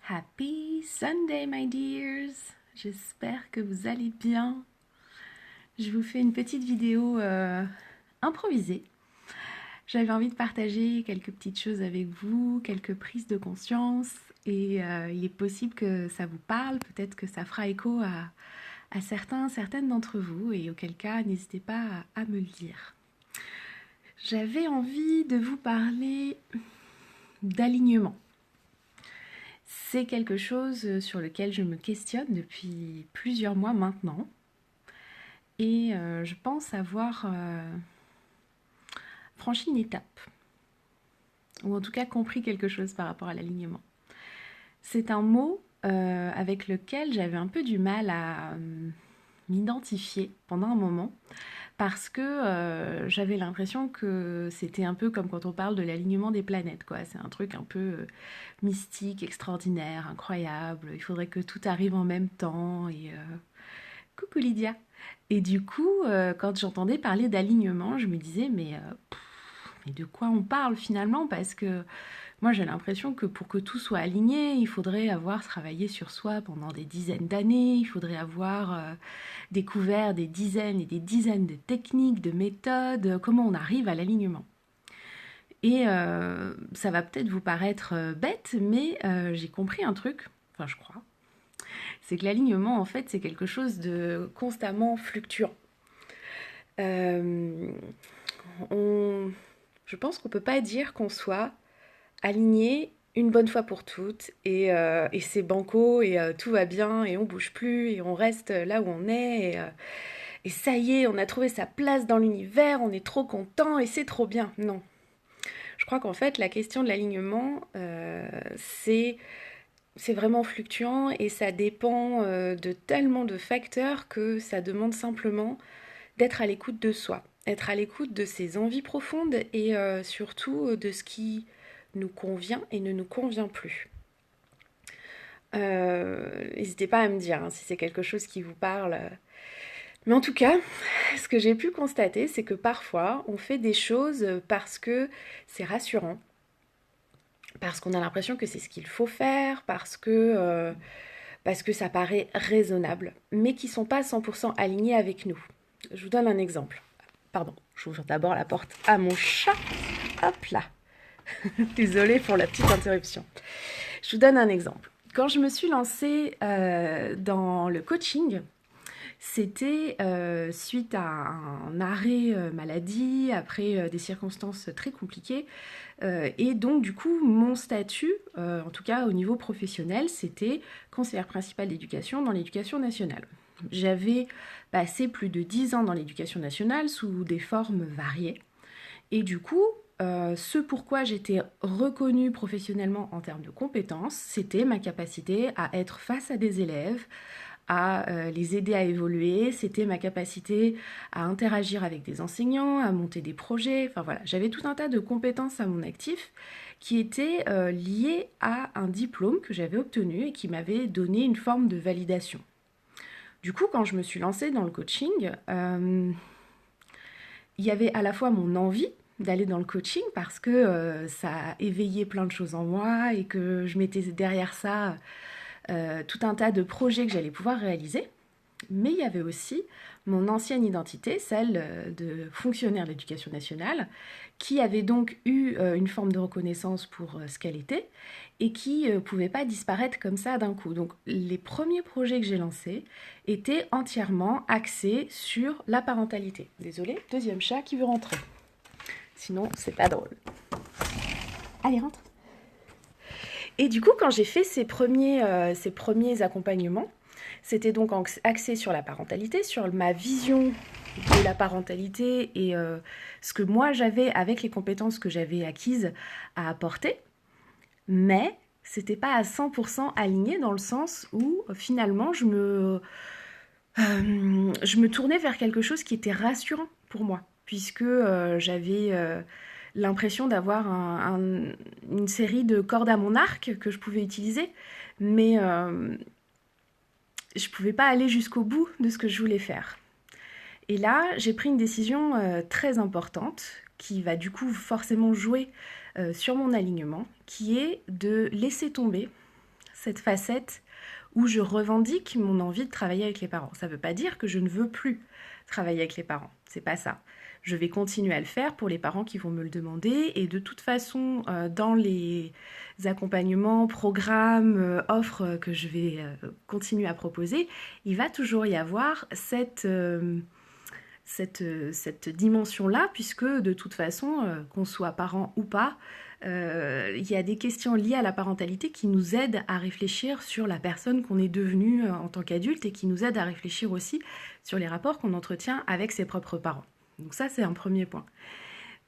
Happy Sunday, my dears! J'espère que vous allez bien. Je vous fais une petite vidéo improvisée. J'avais envie de partager quelques petites choses avec vous, quelques prises de conscience, et il est possible que ça vous parle, peut-être que ça fera écho à certaines d'entre vous, et auquel cas, n'hésitez pas à me le dire. J'avais envie de vous parler d'alignement. C'est quelque chose sur lequel je me questionne depuis plusieurs mois maintenant. Et je pense avoir franchi une étape. Ou en tout cas compris quelque chose par rapport à l'alignement. C'est un mot avec lequel j'avais un peu du mal à m'identifier pendant un moment. Parce que j'avais l'impression que c'était un peu comme quand on parle de l'alignement des planètes, quoi. C'est un truc un peu mystique, extraordinaire, incroyable. Il faudrait que tout arrive en même temps. Et coucou Lydia. Et du coup, quand j'entendais parler d'alignement, je me disais, mais de quoi on parle finalement? Parce que moi, j'ai l'impression que pour que tout soit aligné, il faudrait avoir travaillé sur soi pendant des dizaines d'années, il faudrait avoir découvert des dizaines et des dizaines de techniques, de méthodes, comment on arrive à l'alignement. Et ça va peut-être vous paraître bête, mais j'ai compris un truc, enfin je crois, c'est que l'alignement en fait c'est quelque chose de constamment fluctuant. Euh, je pense qu'on ne peut pas dire qu'on soit aligné une bonne fois pour toutes et c'est banco et tout va bien et on bouge plus et on reste là où on est et ça y est, on a trouvé sa place dans l'univers, on est trop content et c'est trop bien. Non. Je crois qu'en fait la question de l'alignement c'est vraiment fluctuant et ça dépend de tellement de facteurs que ça demande simplement d'être à l'écoute de soi, être à l'écoute de ses envies profondes et surtout de ce qui nous convient et ne nous convient plus. N'hésitez pas à me dire si c'est quelque chose qui vous parle. Mais en tout cas, ce que j'ai pu constater, c'est que parfois, on fait des choses parce que c'est rassurant, parce qu'on a l'impression que c'est ce qu'il faut faire, parce que ça paraît raisonnable, mais qui ne sont pas 100% alignés avec nous. Je vous donne un exemple. Pardon, j'ouvre d'abord la porte à mon chat. Hop là. Désolée pour la petite interruption. Je vous donne un exemple. Quand je me suis lancée dans le coaching, c'était suite à un arrêt maladie, après des circonstances très compliquées. Et donc, du coup, mon statut, en tout cas au niveau professionnel, c'était conseillère principale d'éducation dans l'éducation nationale. J'avais passé plus de 10 ans dans l'éducation nationale sous des formes variées. Et du coup, ce pourquoi j'étais reconnue professionnellement en termes de compétences, c'était ma capacité à être face à des élèves, à les aider à évoluer, c'était ma capacité à interagir avec des enseignants, à monter des projets, enfin voilà, j'avais tout un tas de compétences à mon actif qui étaient liées à un diplôme que j'avais obtenu et qui m'avait donné une forme de validation. Du coup, quand je me suis lancée dans le coaching, il y avait à la fois mon envie d'aller dans le coaching parce que ça a éveillé plein de choses en moi et que je mettais derrière ça tout un tas de projets que j'allais pouvoir réaliser. Mais il y avait aussi mon ancienne identité, celle de fonctionnaire de l'éducation nationale, qui avait donc eu une forme de reconnaissance pour ce qu'elle était et qui ne pouvait pas disparaître comme ça d'un coup. Donc les premiers projets que j'ai lancés étaient entièrement axés sur la parentalité. Désolée, deuxième chat qui veut rentrer. Sinon, c'est pas drôle. Allez, rentre. Et du coup, quand j'ai fait ces premiers accompagnements, c'était donc axé sur la parentalité, sur ma vision de la parentalité et ce que moi j'avais avec les compétences que j'avais acquises à apporter. Mais c'était pas à 100% aligné dans le sens où finalement je me tournais vers quelque chose qui était rassurant pour moi, puisque j'avais l'impression d'avoir une série de cordes à mon arc que je pouvais utiliser, mais je ne pouvais pas aller jusqu'au bout de ce que je voulais faire. Et là, j'ai pris une décision très importante qui va du coup forcément jouer sur mon alignement, qui est de laisser tomber cette facette où je revendique mon envie de travailler avec les parents. Ça ne veut pas dire que je ne veux plus travailler avec les parents, c'est pas ça. Je vais continuer à le faire pour les parents qui vont me le demander et de toute façon, dans les accompagnements, programmes, offres que je vais continuer à proposer, il va toujours y avoir cette dimension-là, puisque de toute façon, qu'on soit parent ou pas, il y a des questions liées à la parentalité qui nous aident à réfléchir sur la personne qu'on est devenue en tant qu'adulte et qui nous aident à réfléchir aussi sur les rapports qu'on entretient avec ses propres parents. Donc ça, c'est un premier point.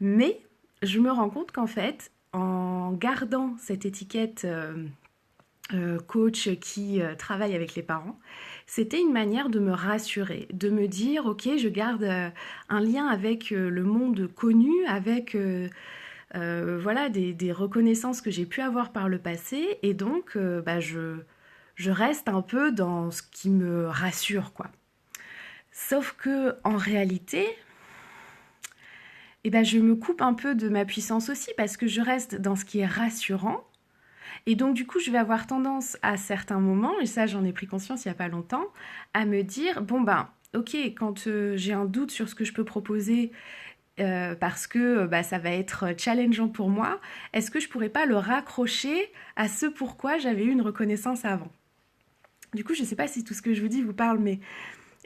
Mais je me rends compte qu'en fait, en gardant cette étiquette coach qui travaille avec les parents, c'était une manière de me rassurer, de me dire, ok, je garde un lien avec le monde connu, avec voilà, des reconnaissances que j'ai pu avoir par le passé, et donc je reste un peu dans ce qui me rassure, quoi. Sauf que en réalité, je me coupe un peu de ma puissance aussi, parce que je reste dans ce qui est rassurant. Et donc, du coup, je vais avoir tendance à certains moments, et ça, j'en ai pris conscience il n'y a pas longtemps, à me dire, ok, quand j'ai un doute sur ce que je peux proposer, parce que ça va être challengeant pour moi, est-ce que je pourrais pas le raccrocher à ce pourquoi j'avais eu une reconnaissance avant? Du coup, je ne sais pas si tout ce que je vous dis vous parle, mais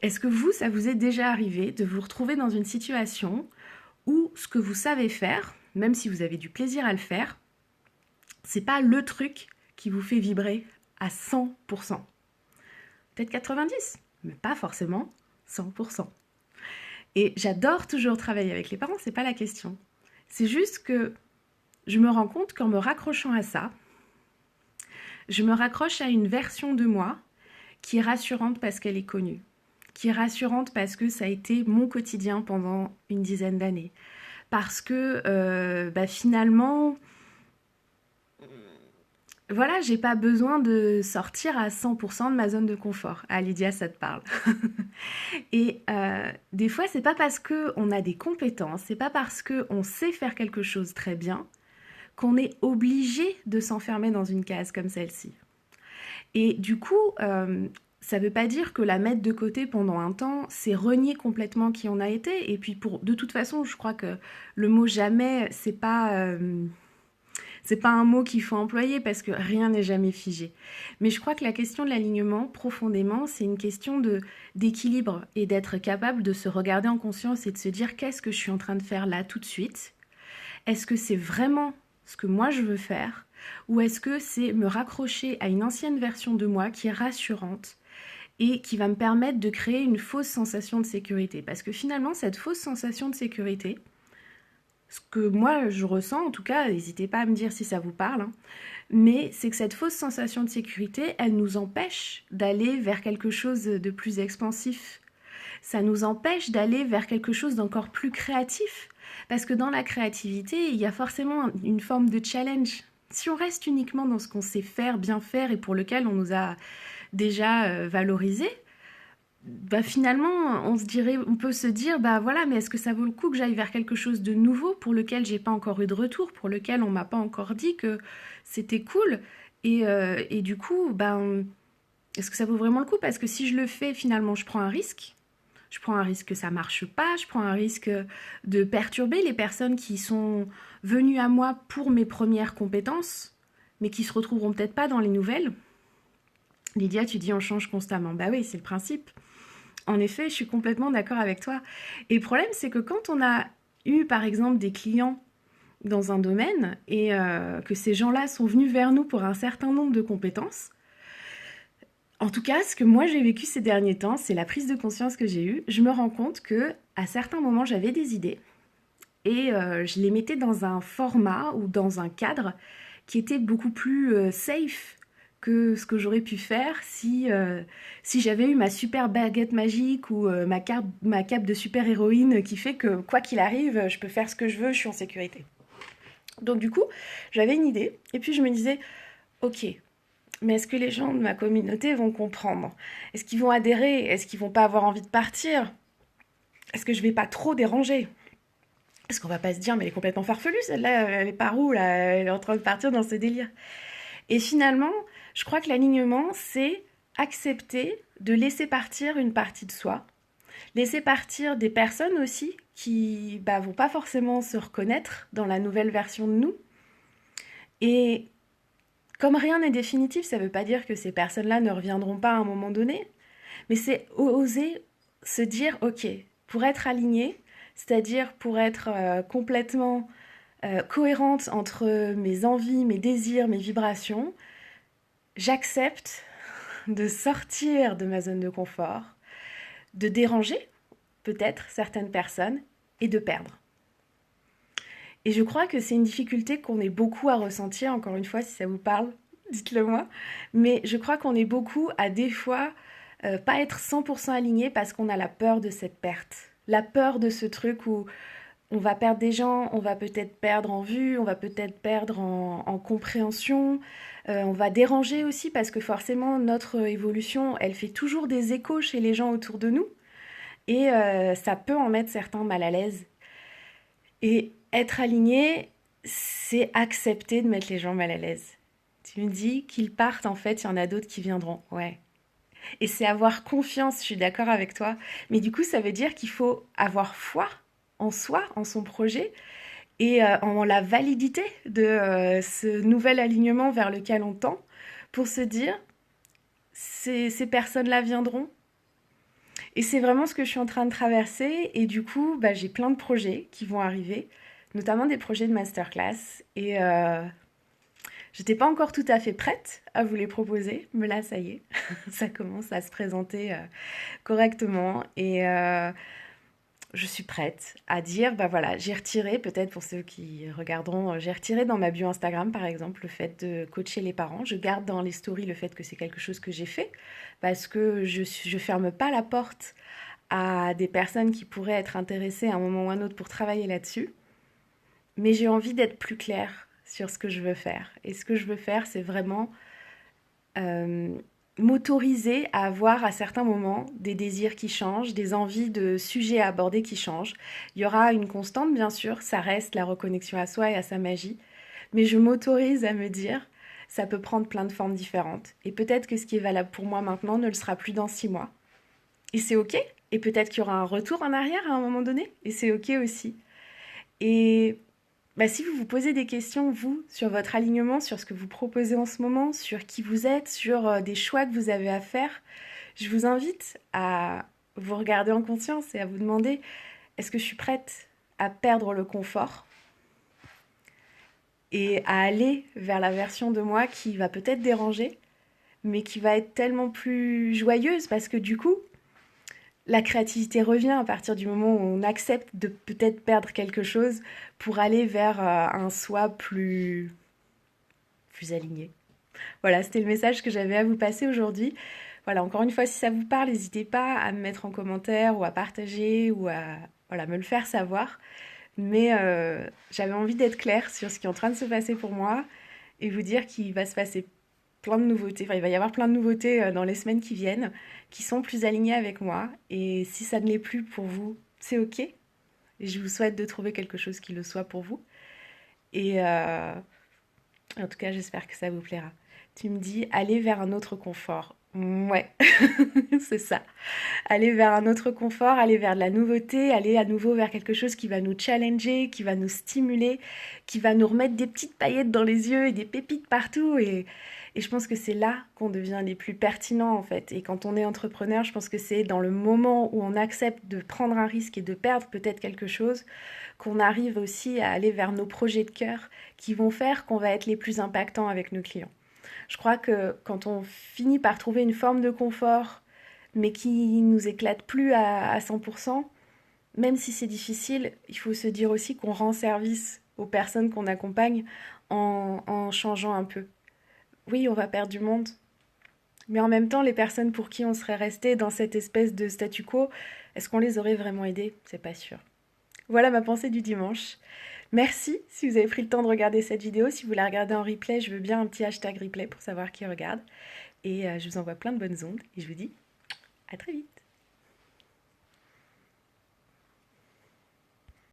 est-ce que vous, ça vous est déjà arrivé de vous retrouver dans une situation où ce que vous savez faire, même si vous avez du plaisir à le faire, c'est pas le truc qui vous fait vibrer à 100%. Peut-être 90%, mais pas forcément 100%. Et j'adore toujours travailler avec les parents, c'est pas la question. C'est juste que je me rends compte qu'en me raccrochant à ça, je me raccroche à une version de moi qui est rassurante parce qu'elle est connue, qui est rassurante parce que ça a été mon quotidien pendant une dizaine d'années. Parce que finalement, voilà, j'ai pas besoin de sortir à 100% de ma zone de confort. Ah, Lydia, ça te parle. Et des fois, c'est pas parce qu'on a des compétences, c'est pas parce qu'on sait faire quelque chose très bien qu'on est obligé de s'enfermer dans une case comme celle-ci. Et du coup, ça veut pas dire que la mettre de côté pendant un temps, c'est renier complètement qui on a été. Et puis, de toute façon, je crois que le mot jamais, c'est pas un mot qu'il faut employer parce que rien n'est jamais figé. Mais je crois que la question de l'alignement, profondément, c'est une question d'équilibre et d'être capable de se regarder en conscience et de se dire qu'est-ce que je suis en train de faire là tout de suite? Est-ce que c'est vraiment ce que moi je veux faire? Ou est-ce que c'est me raccrocher à une ancienne version de moi qui est rassurante et qui va me permettre de créer une fausse sensation de sécurité? Parce que finalement, cette fausse sensation de sécurité, ce que moi je ressens, en tout cas, n'hésitez pas à me dire si ça vous parle, hein, mais c'est que cette fausse sensation de sécurité, elle nous empêche d'aller vers quelque chose de plus expansif. Ça nous empêche d'aller vers quelque chose d'encore plus créatif. Parce que dans la créativité, il y a forcément une forme de challenge. Si on reste uniquement dans ce qu'on sait faire, bien faire et pour lequel on nous a déjà valorisé, finalement, on peut se dire, voilà, mais est-ce que ça vaut le coup que j'aille vers quelque chose de nouveau pour lequel j'ai pas encore eu de retour, pour lequel on m'a pas encore dit que c'était cool et du coup, est-ce que ça vaut vraiment le coup? Parce que si je le fais, finalement, je prends un risque. Je prends un risque que ça marche pas, je prends un risque de perturber les personnes qui sont venues à moi pour mes premières compétences, mais qui se retrouveront peut-être pas dans les nouvelles. Lydia, tu dis on change constamment. Bah oui, c'est le principe. En effet, je suis complètement d'accord avec toi. Et le problème, c'est que quand on a eu, par exemple, des clients dans un domaine et que ces gens-là sont venus vers nous pour un certain nombre de compétences, en tout cas, ce que moi j'ai vécu ces derniers temps, c'est la prise de conscience que j'ai eue. Je me rends compte que à certains moments, j'avais des idées et je les mettais dans un format ou dans un cadre qui était beaucoup plus safe que ce que j'aurais pu faire si j'avais eu ma super baguette magique ou ma cape de super-héroïne qui fait que quoi qu'il arrive, je peux faire ce que je veux, je suis en sécurité. Donc du coup, j'avais une idée et puis je me disais, ok, mais est-ce que les gens de ma communauté vont comprendre? Est-ce qu'ils vont adhérer? Est-ce qu'ils vont pas avoir envie de partir? Est-ce que je vais pas trop déranger? Est-ce qu'on va pas se dire, mais elle est complètement farfelue, celle-là, elle est par où, là? Elle est en train de partir dans ce délire. Et finalement, je crois que l'alignement, c'est accepter de laisser partir une partie de soi, laisser partir des personnes aussi qui vont pas forcément se reconnaître dans la nouvelle version de nous. Et comme rien n'est définitif, ça ne veut pas dire que ces personnes-là ne reviendront pas à un moment donné, mais c'est oser se dire, ok, pour être aligné, c'est-à-dire pour être complètement cohérente entre mes envies, mes désirs, mes vibrations, j'accepte de sortir de ma zone de confort, de déranger peut-être certaines personnes et de perdre. Et je crois que c'est une difficulté qu'on est beaucoup à ressentir, encore une fois, si ça vous parle, dites-le moi. Mais je crois qu'on est beaucoup à des fois pas être 100% aligné parce qu'on a la peur de cette perte. La peur de ce truc où on va perdre des gens, on va peut-être perdre en vue, on va peut-être perdre en compréhension, on va déranger aussi parce que forcément notre évolution, elle fait toujours des échos chez les gens autour de nous et ça peut en mettre certains mal à l'aise. Et être aligné, c'est accepter de mettre les gens mal à l'aise. Tu me dis qu'ils partent, en fait, il y en a d'autres qui viendront. Ouais. Et c'est avoir confiance, je suis d'accord avec toi. Mais du coup, ça veut dire qu'il faut avoir foi en soi, en son projet, et en la validité de ce nouvel alignement vers lequel on tend, pour se dire, ces personnes-là viendront. Et c'est vraiment ce que je suis en train de traverser. Et du coup, j'ai plein de projets qui vont arriver, notamment des projets de masterclass. Et j'étais pas encore tout à fait prête à vous les proposer, mais là, ça y est, ça commence à se présenter correctement. Et je suis prête à dire, voilà, j'ai retiré, peut-être pour ceux qui regarderont, j'ai retiré dans ma bio Instagram, par exemple, le fait de coacher les parents. Je garde dans les stories le fait que c'est quelque chose que j'ai fait, parce que je ferme pas la porte à des personnes qui pourraient être intéressées à un moment ou à un autre pour travailler là-dessus. Mais j'ai envie d'être plus claire sur ce que je veux faire. Et ce que je veux faire, c'est vraiment euh, m'autoriser à avoir à certains moments des désirs qui changent, des envies de sujets à aborder qui changent. Il y aura une constante, bien sûr, ça reste la reconnexion à soi et à sa magie. Mais je m'autorise à me dire, ça peut prendre plein de formes différentes. Et peut-être que ce qui est valable pour moi maintenant ne le sera plus dans 6 mois. Et c'est ok. Et peut-être qu'il y aura un retour en arrière à un moment donné. Et c'est ok aussi. Et si vous vous posez des questions, vous, sur votre alignement, sur ce que vous proposez en ce moment, sur qui vous êtes, sur des choix que vous avez à faire, je vous invite à vous regarder en conscience et à vous demander, est-ce que je suis prête à perdre le confort et à aller vers la version de moi qui va peut-être déranger, mais qui va être tellement plus joyeuse parce que du coup, la créativité revient à partir du moment où on accepte de peut-être perdre quelque chose pour aller vers un soi plus aligné. Voilà, c'était le message que j'avais à vous passer aujourd'hui. Voilà, encore une fois, si ça vous parle, n'hésitez pas à me mettre en commentaire ou à partager ou à me le faire savoir. Mais j'avais envie d'être claire sur ce qui est en train de se passer pour moi et vous dire qu'il va se passer plein de nouveautés. Enfin, il va y avoir plein de nouveautés dans les semaines qui viennent qui sont plus alignées avec moi. Et si ça ne l'est plus pour vous, c'est ok. Et je vous souhaite de trouver quelque chose qui le soit pour vous. Et en tout cas, j'espère que ça vous plaira. Tu me dis, aller vers un autre confort. Ouais, c'est ça. Aller vers un autre confort, aller vers de la nouveauté, aller à nouveau vers quelque chose qui va nous challenger, qui va nous stimuler, qui va nous remettre des petites paillettes dans les yeux et des pépites partout. Et je pense que c'est là qu'on devient les plus pertinents en fait. Et quand on est entrepreneur, je pense que c'est dans le moment où on accepte de prendre un risque et de perdre peut-être quelque chose qu'on arrive aussi à aller vers nos projets de cœur qui vont faire qu'on va être les plus impactants avec nos clients. Je crois que quand on finit par trouver une forme de confort, mais qui nous éclate plus à 100%, même si c'est difficile, il faut se dire aussi qu'on rend service aux personnes qu'on accompagne en changeant un peu. Oui, on va perdre du monde, mais en même temps, les personnes pour qui on serait resté dans cette espèce de statu quo, est-ce qu'on les aurait vraiment aidées? C'est pas sûr. Voilà ma pensée du dimanche. Merci si vous avez pris le temps de regarder cette vidéo. Si vous la regardez en replay, je veux bien un petit hashtag replay pour savoir qui regarde. Et je vous envoie plein de bonnes ondes et je vous dis à très vite.